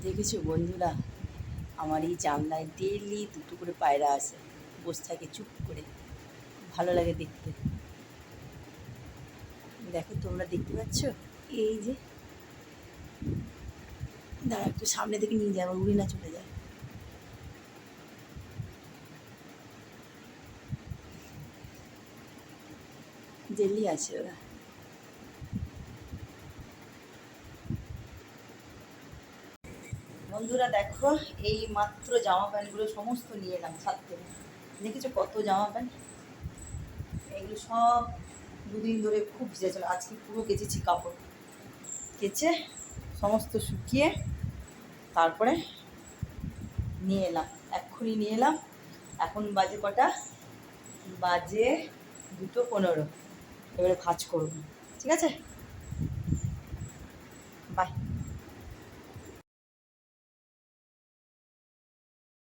দেখেছো বন্ধুরা, আমার এই জানলায় ডেইলি দুটো করে পায়রা আসে, বসে থাকে চুপ করে, ভালো লাগে দেখতে। দেখো তোমরা দেখতে পাচ্ছ? এই যে দাঁড়া, একটু সামনে থেকে নিয়ে যায়, আমার উড়ে না চলে যায়। ডেইলি আছে ওরা। বন্ধুরা দেখো, এই মাত্র জামা প্যান্টগুলো সমস্ত নিয়ে এলাম ছাদ থেকে। দেখেছো কত জামা প্যান্ট? এগুলো সব দুদিন ধরে খুব ভিজেছিল, আজকে পুরো কেচেছি কাপড়, কেচে সমস্ত শুকিয়ে তারপরে নিয়ে এলাম, এক্ষুনি নিয়ে এলাম। এখন বাজে কটা? বাজে 2:15। এবারে ভাজ করবো, ঠিক আছে? বাই।